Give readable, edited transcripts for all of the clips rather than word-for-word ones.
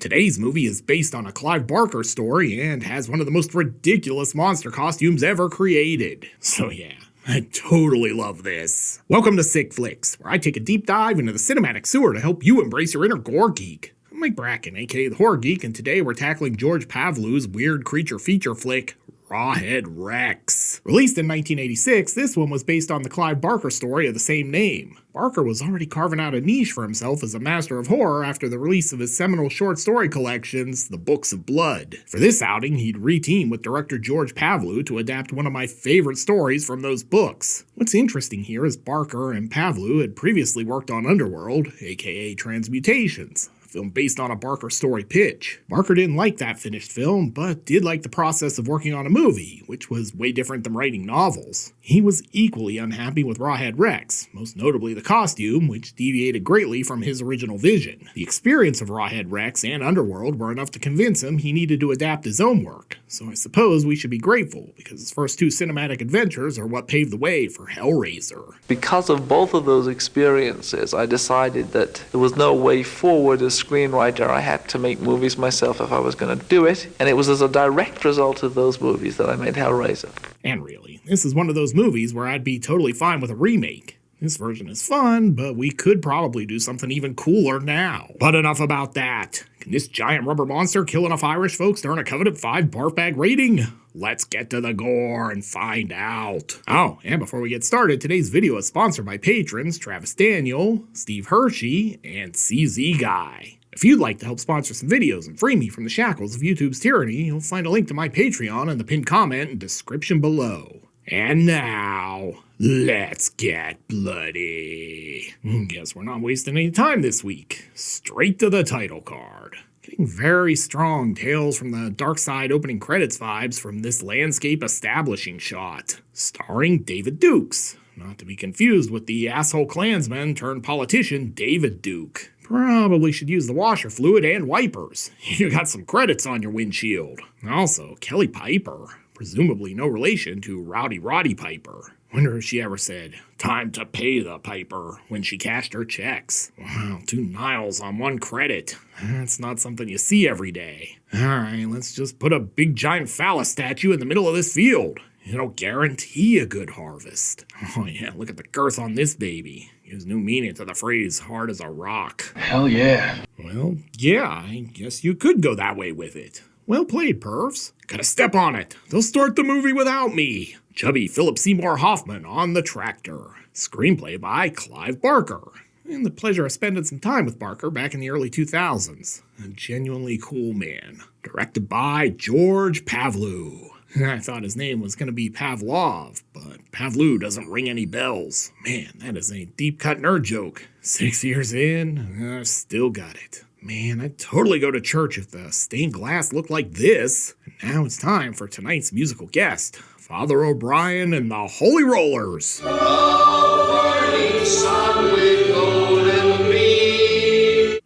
Today's movie is based on a Clive Barker story and has one of the most ridiculous monster costumes ever created. So yeah, I totally love this. Welcome to Sick Flicks, where I take a deep dive into the cinematic sewer to help you embrace your inner gore geek. I'm Mike Bracken, aka the Horror Geek, and today we're tackling George Pavlou's weird creature feature flick, Rawhead Rex. Released in 1986, this one was based on the Clive Barker story of the same name. Barker was already carving out a niche for himself as a master of horror after the release of his seminal short story collections, The Books of Blood. For this outing, he'd re-team with director George Pavlou to adapt one of my favorite stories from those books. What's interesting here is Barker and Pavlou had previously worked on Underworld, aka Transmutations, a film based on a Barker story pitch. Barker didn't like that finished film, but did like the process of working on a movie, which was way different than writing novels. He was equally unhappy with Rawhead Rex, most notably the costume, which deviated greatly from his original vision. The experience of Rawhead Rex and Underworld were enough to convince him he needed to adapt his own work, so I suppose we should be grateful, because his first two cinematic adventures are what paved the way for Hellraiser. Because of both of those experiences, I decided that there was no way forward as screenwriter. I had to make movies myself if I was going to do it, and it was as a direct result of those movies that I made Hellraiser. And really, this is one of those movies where I'd be totally fine with a remake. This version is fun, but we could probably do something even cooler now. But enough about that. Can this giant rubber monster kill enough Irish folks to earn a coveted 5 barf bag rating? Let's get to the gore and find out. Oh, and before we get started, today's video is sponsored by patrons Travis Daniel, Steve Hershey, and CZ Guy. If you'd like to help sponsor some videos and free me from the shackles of YouTube's tyranny, you'll find a link to my Patreon in the pinned comment and description below. And now, let's get bloody. Guess we're not wasting any time this week. Straight to the title card. Getting very strong Tales from the Dark Side opening credits vibes from this landscape establishing shot. Starring David Dukes. Not to be confused with the asshole Klansman turned politician David Duke. Probably should use the washer fluid and wipers. You got some credits on your windshield. Also, Kelly Piper. Presumably no relation to Rowdy Roddy Piper. Wonder if she ever said, "Time to pay the piper," when she cashed her checks. Wow, 2 Niles on 1 credit. That's not something you see every day. Alright, let's just put a big giant phallus statue in the middle of this field. It'll guarantee a good harvest. Oh yeah, look at the girth on this baby. Gives new meaning to the phrase, hard as a rock. Hell yeah. Well, yeah, I guess you could go that way with it. Well played, pervs. Gotta step on it. They'll start the movie without me. Chubby Philip Seymour Hoffman on the tractor. Screenplay by Clive Barker. And the pleasure of spending some time with Barker back in the early 2000s. A genuinely cool man. Directed by George Pavlou. I thought his name was going to be Pavlov, but Pavlou doesn't ring any bells. Man, that is a deep-cut nerd joke. 6 years in, I've still got it. Man, I'd totally go to church if the stained glass looked like this. And now it's time for tonight's musical guest, Father O'Brien and the Holy Rollers.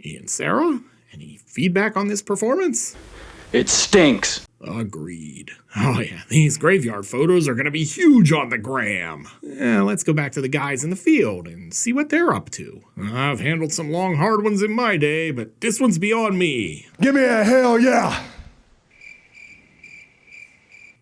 Ian, Sarah, any feedback on this performance? It stinks. Agreed. Oh yeah, these graveyard photos are gonna be huge on the gram. Let's go back to the guys in the field and see what they're up to. I've handled some long hard ones in my day, but this one's beyond me. Give me a hell yeah!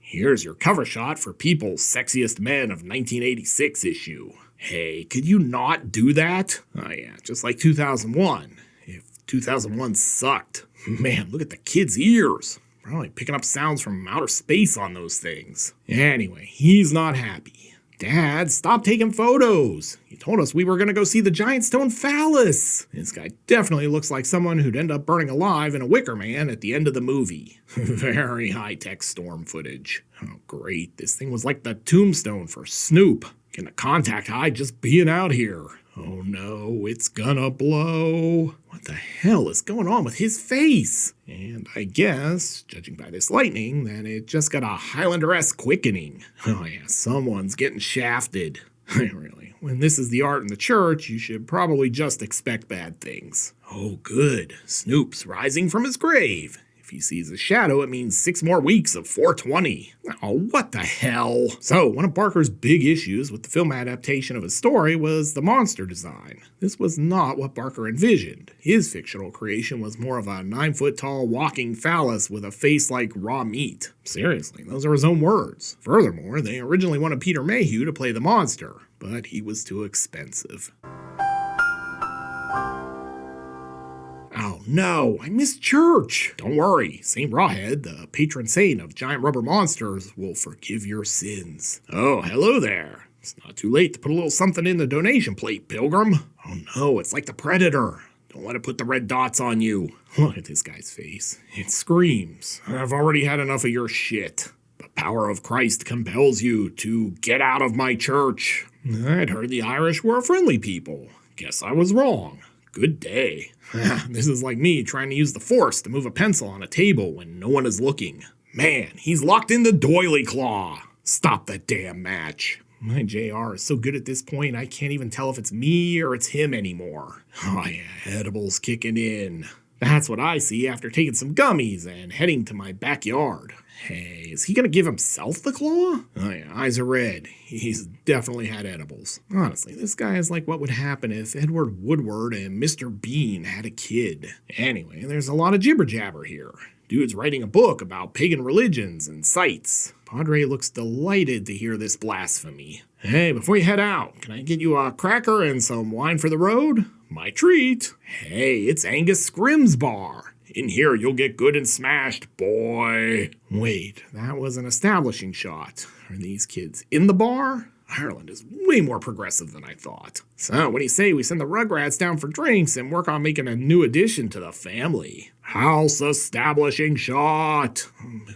Here's your cover shot for People's Sexiest Men of 1986 issue. Hey, could you not do that? Oh yeah, just like 2001. If 2001 sucked. Man, look at the kid's ears. Probably picking up sounds from outer space on those things. Anyway, he's not happy. Dad, stop taking photos. You told us we were going to go see the giant stone phallus. This guy definitely looks like someone who'd end up burning alive in a Wicker Man at the end of the movie. Very high-tech storm footage. Oh, great. This thing was like the tombstone for Snoop. Getting a contact high just being out here. Oh no, it's gonna blow. What the hell is going on with his face? And I guess, judging by this lightning, that it just got a Highlander-esque quickening. Oh yeah, someone's getting shafted. Really, when this is the art in the church, you should probably just expect bad things. Oh good, Snoop's rising from his grave. If If he sees a shadow, it means 6 more weeks of 420. Oh, what the hell? So, one of Barker's big issues with the film adaptation of his story was the monster design. This was not what Barker envisioned. His fictional creation was more of a 9-foot-tall walking phallus with a face like raw meat. Seriously, those are his own words. Furthermore, they originally wanted Peter Mayhew to play the monster, but he was too expensive. Oh no, I missed church. Don't worry, St. Rawhead, the patron saint of giant rubber monsters, will forgive your sins. Oh, hello there. It's not too late to put a little something in the donation plate, pilgrim. Oh no, it's like the Predator. Don't let it put the red dots on you. Look at this guy's face. It screams, I've already had enough of your shit. The power of Christ compels you to get out of my church. I'd heard the Irish were a friendly people. Guess I was wrong. Good day. This is like me trying to use the Force to move a pencil on a table when no one is looking. Man, he's locked in the doily claw. Stop that damn match. My JR is so good at this point, I can't even tell if it's me or it's him anymore. Oh yeah, edibles kicking in. That's what I see after taking some gummies and heading to my backyard. Hey, is he gonna give himself the claw? Oh yeah, eyes are red. He's definitely had edibles. Honestly, this guy is like what would happen if Edward Woodward and Mr. Bean had a kid. Anyway, there's a lot of jibber jabber here. Dude's writing a book about pagan religions and sites. Padre looks delighted to hear this blasphemy. Hey, before you head out, can I get you a cracker and some wine for the road? My treat. Hey, it's Angus Scrim's bar. In here, you'll get good and smashed, boy. Wait, that was an establishing shot. Are these kids in the bar? Ireland is way more progressive than I thought. So, what do you say we send the Rugrats down for drinks and work on making a new addition to the family? House establishing shot.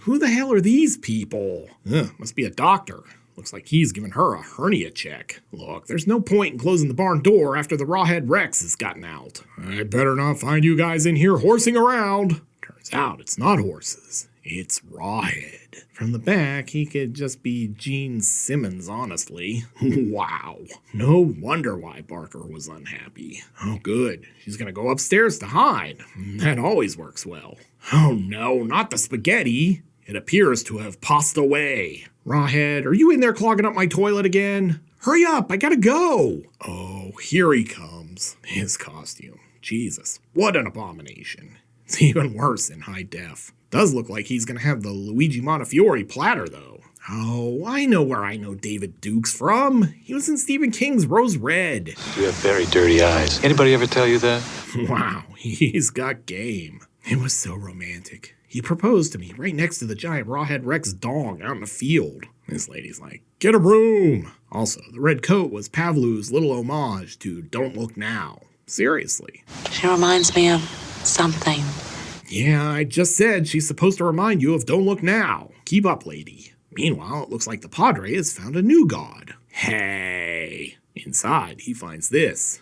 Who the hell are these people? Must be a doctor. Looks like he's giving her a hernia check. Look, there's no point in closing the barn door after the Rawhead Rex has gotten out. I better not find you guys in here horsing around. Turns out it's not horses. It's Rawhead. From the back, he could just be Gene Simmons, honestly. Wow. No wonder why Barker was unhappy. Oh, good. She's gonna go upstairs to hide. That always works well. Oh no, not the spaghetti. It appears to have passed away. Rawhead, are you in there clogging up my toilet again? Hurry up, I gotta go. Oh, here he comes. His costume. Jesus, what an abomination. It's even worse in high def. Does look like he's gonna have the Luigi Montefiore platter, though. Oh, I know where I know David Dukes from. He was in Stephen King's Rose Red. You have very dirty eyes. Anybody ever tell you that? Wow, he's got game. It was so romantic. He proposed to me right next to the giant Rawhead Rex dong out in the field. This lady's like, get a room. Also, the red coat was Pavlov's little homage to Don't Look Now. Seriously. She reminds me of something. Yeah, I just said she's supposed to remind you of Don't Look Now. Keep up, lady. Meanwhile, it looks like the Padre has found a new god. Hey. Inside, he finds this.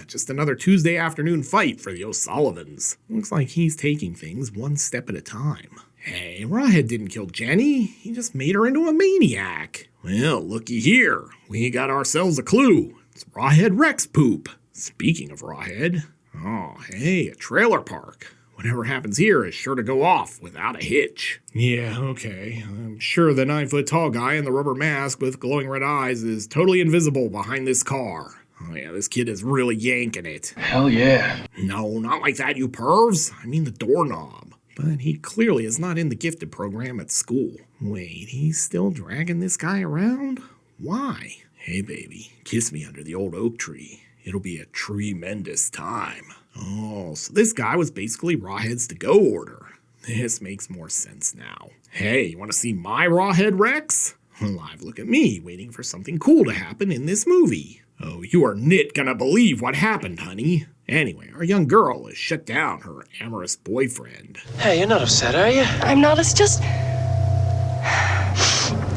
Just another Tuesday afternoon fight for the O'Sullivans. Looks like he's taking things one step at a time. Hey, Rawhead didn't kill Jenny. He just made her into a maniac. Well, looky here. We got ourselves a clue. It's Rawhead Rex poop. Speaking of Rawhead. Oh, hey, a trailer park. Whatever happens here is sure to go off without a hitch. Yeah, okay. I'm sure the 9-foot-tall guy in the rubber mask with glowing red eyes is totally invisible behind this car. Oh yeah, this kid is really yanking it. Hell yeah. No, not like that, you pervs. I mean the doorknob. But he clearly is not in the gifted program at school. Wait, he's still dragging this guy around? Why? Hey baby, kiss me under the old oak tree. It'll be a tremendous time. Oh, so this guy was basically Rawhead's to-go order. This makes more sense now. Hey, you want to see my Rawhead Rex? Live look at me, waiting for something cool to happen in this movie. Oh, you are nit gonna believe what happened, honey. Anyway, our young girl has shut down her amorous boyfriend. Hey, you're not upset, are you? I'm not, it's just...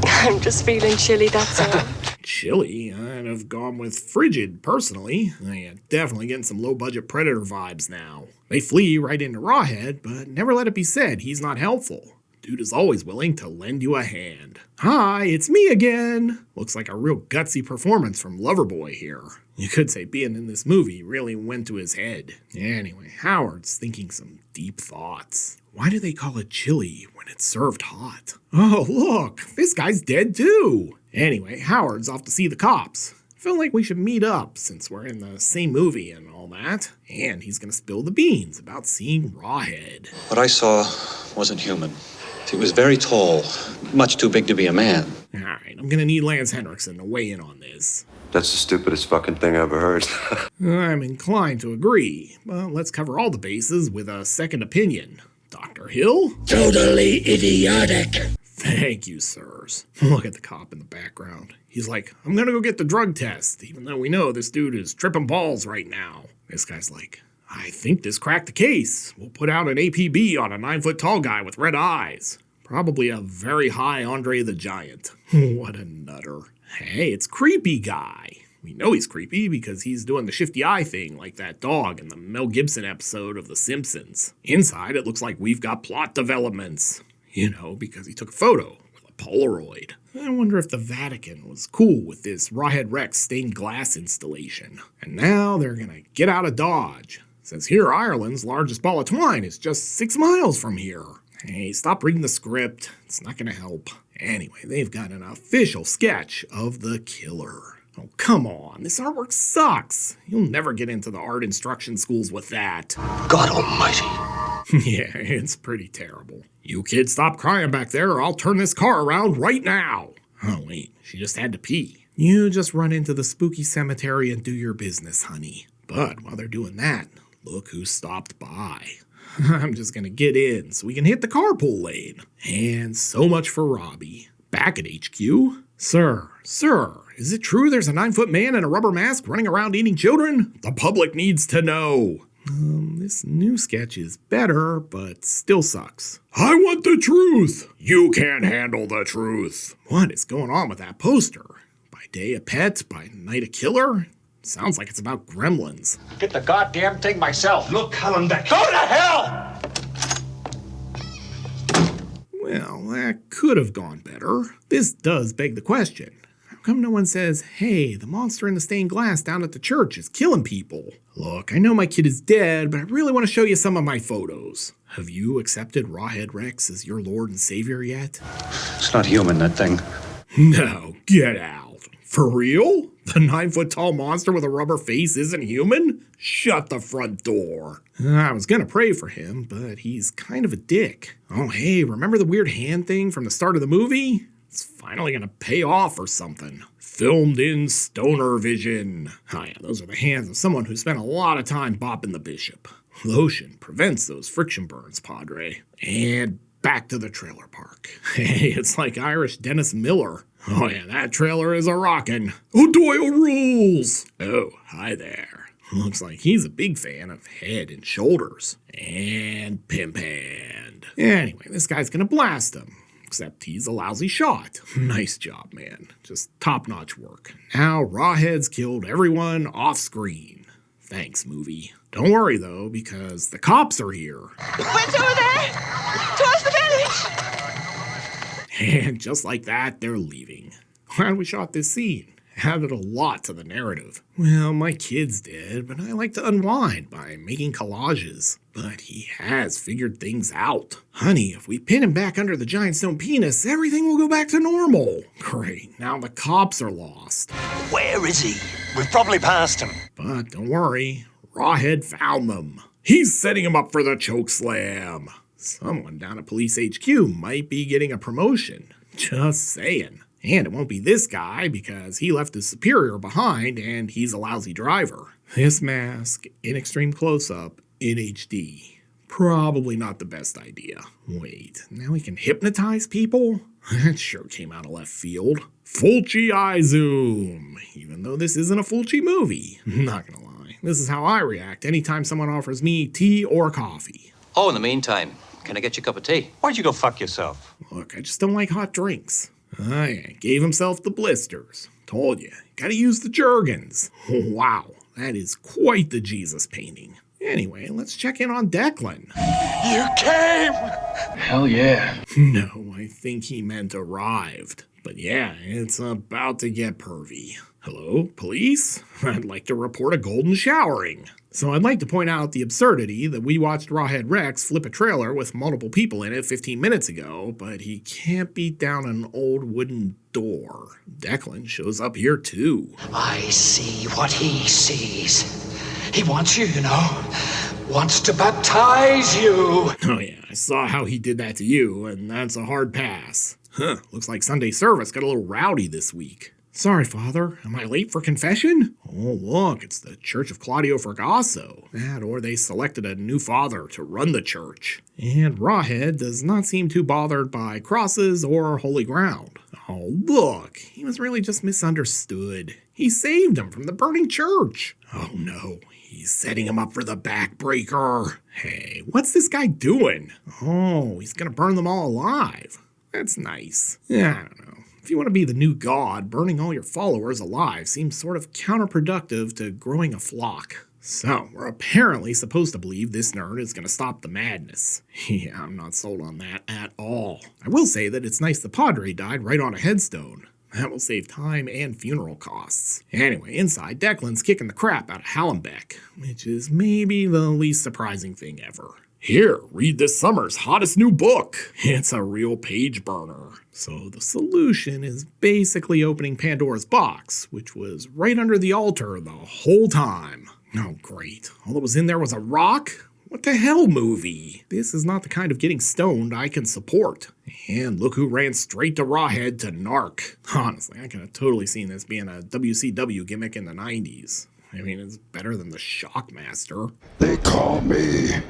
I'm just feeling chilly, that's all. Chilly? I'd have gone with frigid, personally. Yeah, definitely getting some low-budget Predator vibes now. They flee right into Rawhead, but never let it be said he's not helpful. Dude is always willing to lend you a hand. Hi, it's me again. Looks like a real gutsy performance from Loverboy here. You could say being in this movie really went to his head. Anyway, Howard's thinking some deep thoughts. Why do they call it chili when it's served hot? Oh, look, this guy's dead too. Anyway, Howard's off to see the cops. Feel like we should meet up since we're in the same movie and all that. And he's gonna spill the beans about seeing Rawhead. What I saw wasn't human. He was very tall, much too big to be a man. Alright, I'm gonna need Lance Henriksen to weigh in on this. That's the stupidest fucking thing I ever heard. I'm inclined to agree, but let's cover all the bases with a second opinion. Dr. Hill? Totally idiotic. Thank you, sirs. Look at the cop in the background. He's like, I'm gonna go get the drug test, even though we know this dude is tripping balls right now. This guy's like, I think this cracked the case. We'll put out an APB on a 9-foot-tall guy with red eyes. Probably a very high Andre the Giant. What a nutter. Hey, it's Creepy Guy. We know he's creepy because he's doing the shifty eye thing like that dog in the Mel Gibson episode of The Simpsons. Inside, it looks like we've got plot developments. You know, because he took a photo with a Polaroid. I wonder if the Vatican was cool with this Rawhead Rex stained glass installation. And now they're gonna get out of Dodge. It says here Ireland's largest ball of twine is just 6 miles from here. Hey, stop reading the script. It's not gonna help. Anyway, they've got an official sketch of the killer. Oh, come on. This artwork sucks. You'll never get into the art instruction schools with that. God almighty. Yeah, it's pretty terrible. You kids stop crying back there or I'll turn this car around right now. Oh, wait, she just had to pee. You just run into the spooky cemetery and do your business, honey. But while they're doing that, look who stopped by. I'm just gonna get in so we can hit the carpool lane. And so much for Robbie. Back at HQ. Sir, is it true there's a 9-foot man in a rubber mask running around eating children? The public needs to know. This new sketch is better, but still sucks. I want the truth. You can't handle the truth. What is going on with that poster? By day a pet, by night a killer? Sounds like it's about gremlins. Get the goddamn thing myself. Look, Hollenbeck. Go to hell! Well, that could have gone better. This does beg the question. How come no one says, hey, the monster in the stained glass down at the church is killing people? Look, I know my kid is dead, but I really want to show you some of my photos. Have you accepted Rawhead Rex as your Lord and Savior yet? It's not human, that thing. No, get out. For real? The 9-foot-tall monster with a rubber face isn't human? Shut the front door. I was gonna pray for him, but he's kind of a dick. Oh, hey, remember the weird hand thing from the start of the movie? It's finally gonna pay off or something. Filmed in stoner vision. Oh yeah, those are the hands of someone who spent a lot of time bopping the bishop. Lotion prevents those friction burns, Padre. And back to the trailer park. Hey, it's like Irish Dennis Miller. Oh yeah, that trailer is a rockin'. O'Doyle rules! Oh, hi there. Looks like he's a big fan of Head and Shoulders. And Pimp Hand. Anyway, this guy's gonna blast him. Except he's a lousy shot. Nice job, man. Just top-notch work. Now Rawhead's killed everyone off screen. Thanks, movie. Don't worry, though, because the cops are here. Went over there! Towards the village! And just like that, they're leaving. Glad we shot this scene. Added a lot to the narrative. Well, my kid's dead, but I like to unwind by making collages. But he has figured things out. Honey, if we pin him back under the giant stone penis, everything will go back to normal. Great, now the cops are lost. Where is he? We've probably passed him. But don't worry, Rawhead found them. He's setting him up for the choke slam. Someone down at Police HQ might be getting a promotion. Just saying. And it won't be this guy because he left his superior behind and he's a lousy driver. This mask in extreme close-up in HD. Probably not the best idea. Wait, now he can hypnotize people? That sure came out of left field. Fulci eye zoom. Even though this isn't a Fulci movie. Not gonna lie, this is how I react anytime someone offers me tea or coffee. Oh, in the meantime, can I get you a cup of tea? Why'd you go fuck yourself? Look, I just don't like hot drinks. Oh yeah, gave himself the blisters. Told you, gotta use the Jergens. Wow, that is quite the Jesus painting. Anyway, let's check in on Declan. You came! Hell yeah. No, I think he meant arrived. But yeah, it's about to get pervy. Hello, police? I'd like to report a golden showering. So I'd like to point out the absurdity that we watched Rawhead Rex flip a trailer with multiple people in it 15 minutes ago, but he can't beat down an old wooden door. Declan shows up here too. I see what he sees. He wants you, you know. Wants to baptize you. Oh yeah, I saw how he did that to you, and that's a hard pass. Huh, looks like Sunday service got a little rowdy this week. Sorry, Father. Am I late for confession? Oh, look, it's the Church of Claudio Fragasso. That, or they selected a new father to run the church. And Rawhead does not seem too bothered by crosses or holy ground. Oh, look, he was really just misunderstood. He saved him from the burning church. Oh no, he's setting him up for the backbreaker. Hey, what's this guy doing? Oh, he's gonna burn them all alive. That's nice. Yeah, I don't know. If you want to be the new god, burning all your followers alive seems sort of counterproductive to growing a flock. So, we're apparently supposed to believe this nerd is going to stop the madness. Yeah, I'm not sold on that at all. I will say that it's nice the Padre died right on a headstone. That will save time and funeral costs. Anyway, inside, Declan's kicking the crap out of Hallenbeck, which is maybe the least surprising thing ever. Here, read this summer's hottest new book. It's a real page burner. So the solution is basically opening Pandora's box, which was right under the altar the whole time. Oh, great. All that was in there was a rock? What the hell, movie? This is not the kind of getting stoned I can support. And look who ran straight to Rawhead to narc. Honestly, I could have totally seen this being a WCW gimmick in the 90s. I mean, it's better than the Shockmaster. They call me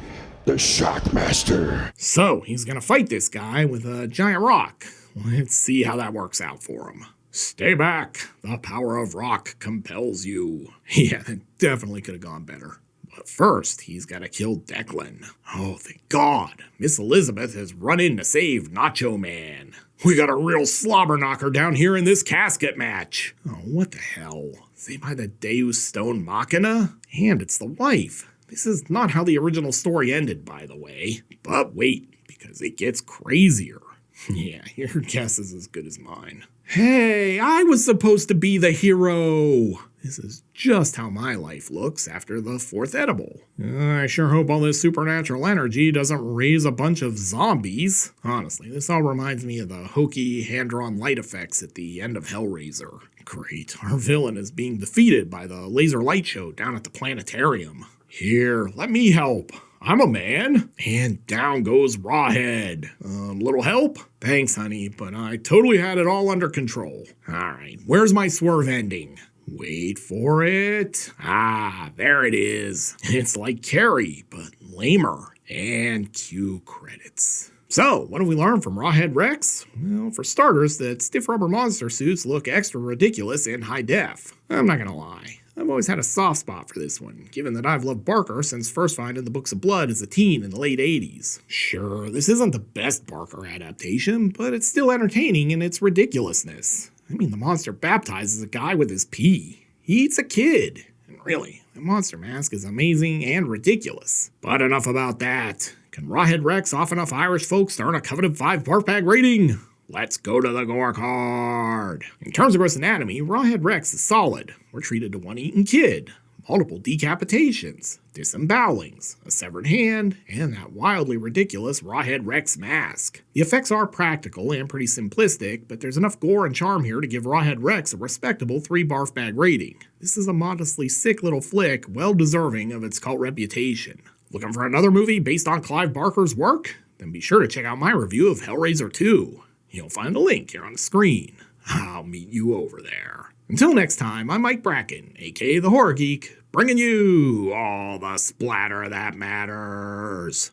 the Shockmaster. So, he's gonna fight this guy with a giant rock. Let's see how that works out for him. Stay back. The power of rock compels you. Yeah, that definitely could have gone better. But first, he's gotta kill Declan. Oh, thank God. Miss Elizabeth has run in to save Nacho Man. We got a real slobber knocker down here in this casket match. Oh, what the hell? Saved by the Deus Stone Machina? And it's the wife. This is not how the original story ended, by the way. But wait, because it gets crazier. Yeah, your guess is as good as mine. Hey, I was supposed to be the hero. This is just how my life looks after the fourth edible. I sure hope all this supernatural energy doesn't raise a bunch of zombies. Honestly, this all reminds me of the hokey, hand-drawn light effects at the end of Hellraiser. Great, our villain is being defeated by the laser light show down at the planetarium. Here, let me help. I'm a man. And down goes Rawhead. Little help? Thanks, honey, but I totally had it all under control. Alright, where's my swerve ending? Wait for it. Ah, there it is. It's like Carrie, but lamer. And cue credits. So, what have we learned from Rawhead Rex? Well, for starters, that stiff rubber monster suits look extra ridiculous in high def. I'm not gonna lie. I've always had a soft spot for this one, given that I've loved Barker since first finding the Books of Blood as a teen in the late 80s. Sure, this isn't the best Barker adaptation, but it's still entertaining in its ridiculousness. I mean, the monster baptizes a guy with his pee. He eats a kid. And really, the monster mask is amazing and ridiculous. But enough about that. Can Rawhead Rex off enough Irish folks to earn a coveted 5 barf bag rating? Let's go to the gore card. In terms of gross anatomy, Rawhead Rex is solid. We're treated to one eaten kid, multiple decapitations, disembowelings, a severed hand, and that wildly ridiculous Rawhead Rex mask. The effects are practical and pretty simplistic, but there's enough gore and charm here to give Rawhead Rex a respectable 3 barf bag rating. This is a modestly sick little flick, well deserving of its cult reputation. Looking for another movie based on Clive Barker's work? Then be sure to check out my review of Hellraiser 2. You'll find a link here on the screen. I'll meet you over there. Until next time, I'm Mike Bracken, aka The Horror Geek, bringing you all the splatter that matters.